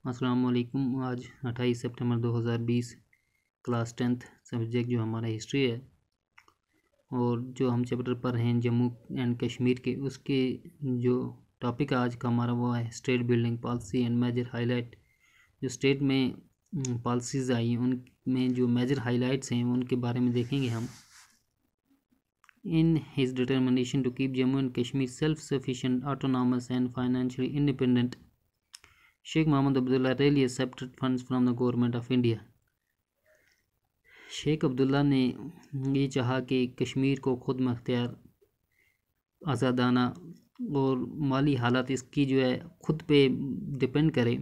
السلام علیکم۔ آج 28 سپٹمبر 2020 کلاس 10th سبجیکٹ جو ہمارا ہسٹری ہے اور جو ہم چیپٹر پر ہیں جموں اینڈ کشمیر کے، اس کے جو ٹاپک آج کا ہمارا وہ ہے state building policy and major highlight. جو اسٹیٹ میں پالیسیز آئی ہیں ان میں جو میجر ہائی لائٹس ہیں ان کے بارے میں دیکھیں گے ہم۔ In his determination to keep Jammu and Kashmir self-sufficient, autonomous and financially independent, Sheikh Mohammed Abdullah rarely accepted funds from the government of India. شیخ عبداللہ نے یہ چاہا کہ کشمیر کو خود مختار، آزادانہ اور مالی حالت اس کی جو ہے خود پہ ڈپینڈ کرے۔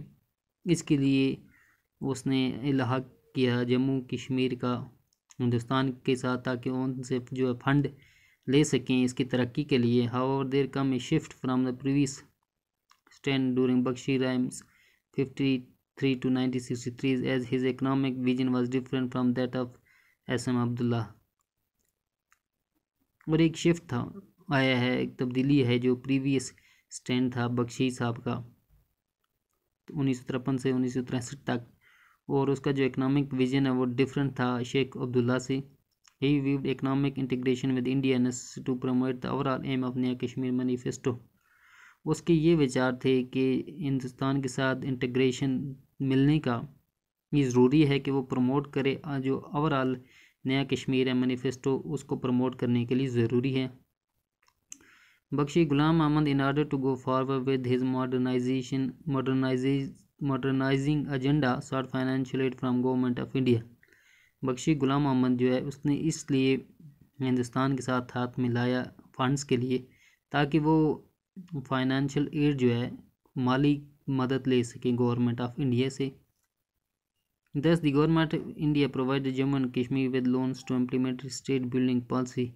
اس کے لیے اس نے الحاق کیا جموں کشمیر کا ہندوستان کے ساتھ تاکہ ان سے جو ہے فنڈ لے سکیں اس کی ترقی کے لیے۔ However, there come a shift from the previous stand during Bakshi Rahim's 53 to 1963 as his economic vision was different from that of SM Abdullah. اور ایک شفٹ آیا ہے، ایک تبدیلی ہے جو پریویس سٹینڈ تھا بخشی صاحب کا 1953 سے 1963 تک، اور اس کا جو اکنامک ویژن ہے وہ ڈیفرنٹ تھا شیخ عبداللہ سے۔ He viewed economic integration with India necessary to promote the overall aim of Naya Kashmir Manifesto. اس کے یہ وچار تھے کہ ہندوستان کے ساتھ انٹیگریشن ملنے کا یہ ضروری ہے کہ وہ پروموٹ کرے، جو اوورال نیا کشمیر ہے مینیفیسٹو اس کو پروموٹ کرنے کے لیے ضروری ہے۔ بخشی Ghulam Ahmad in order to go forward with his modernizing agenda sought financial aid from government of India. بخشی غلام احمد جو ہے اس نے اس لیے ہندوستان کے ساتھ ہاتھ ملایا فنڈز کے لیے تاکہ وہ فائنینشیل ایڈ جو ہے مالی مدد لے سکیں گورنمنٹ آف انڈیا سے۔ Thus the government of India provided Jammu and Kashmir with loans to implement state building policy.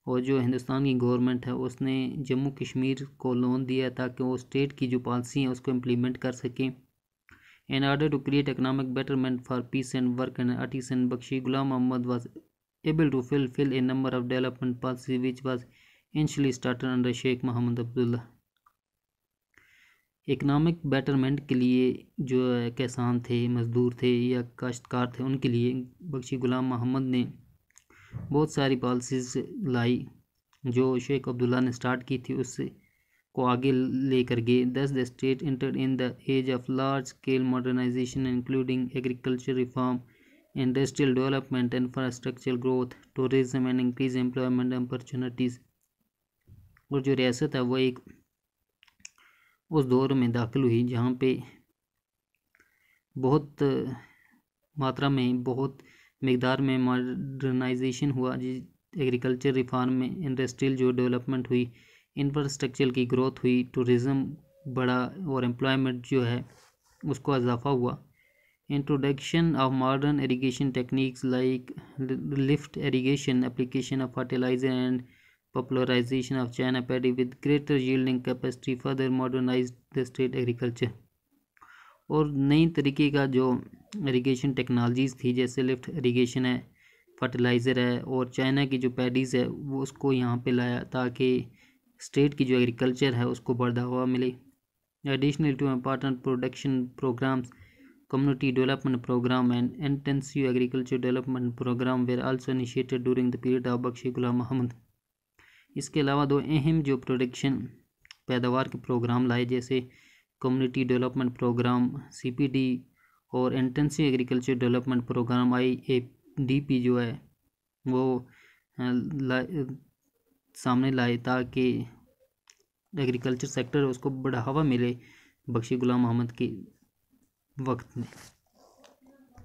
اور جو ہندوستان کی گورنمنٹ ہے اس نے جموں کشمیر کو لون دیا تاکہ وہ اسٹیٹ کی جو پالیسی ہیں اس کو امپلیمنٹ کر سکیں۔ In order to create economic betterment for peace and work and artisan, Bakshi Ghulam Ahmad was able to fulfill a number of development policies which was initially started under Sheikh Mohammed Abdullah. Economic betterment کے لیے جو کسان تھے، مزدور تھے یا کاشتکار تھے، ان کے لیے بخشی غلام محمد نے بہت ساری پالیسیز لائی جو شیخ عبداللہ نے سٹارٹ کی تھی، اس کو آگے لے کر گئے۔ Thus the state entered in the age of large scale modernization including agriculture reform, industrial development, infrastructure growth, tourism and increased employment opportunities. اور جو ریاست ہے وہ ایک اس دور میں داخل ہوئی جہاں پہ بہت ماترا میں، بہت مقدار میں ماڈرنائزیشن ہوا، ایگریکلچر ریفارم میں، انڈسٹریل جو ڈیولپمنٹ ہوئی، انفراسٹرکچر کی گروتھ ہوئی، ٹورزم بڑا اور امپلائمنٹ جو ہے اس کو اضافہ ہوا۔ Introduction of modern irrigation techniques like lift irrigation, application of fertiliser and popularization of China paddy with greater yielding capacity further modernized the state agriculture. اور نئی طریقے کا جو ایریگیشن ٹیکنالوجیز تھی جیسے لفٹ ایریگیشن ہے، فرٹیلائزر ہے اور چائنا کی جو پیڈیز ہے وہ اس کو یہاں پہ لایا تاکہ اسٹیٹ کی جو ایگریکلچر ہے اس کو بڑھاوا ملے۔ Additional to important production programs, community development program and intensive agriculture development program were also initiated during the period of Bakshi Ghulam Ahmad. اس کے علاوہ دو اہم جو پروڈکشن پیداوار کے پروگرام لائے جیسے کمیونٹی ڈیولپمنٹ پروگرام CPD اور انٹینسیو ایگریکلچر ڈیولپمنٹ پروگرام IADP جو ہے وہ سامنے لائے تاکہ ایگریکلچر سیکٹر اس کو بڑھاوا ملے بخشی غلام احمد کے وقت میں۔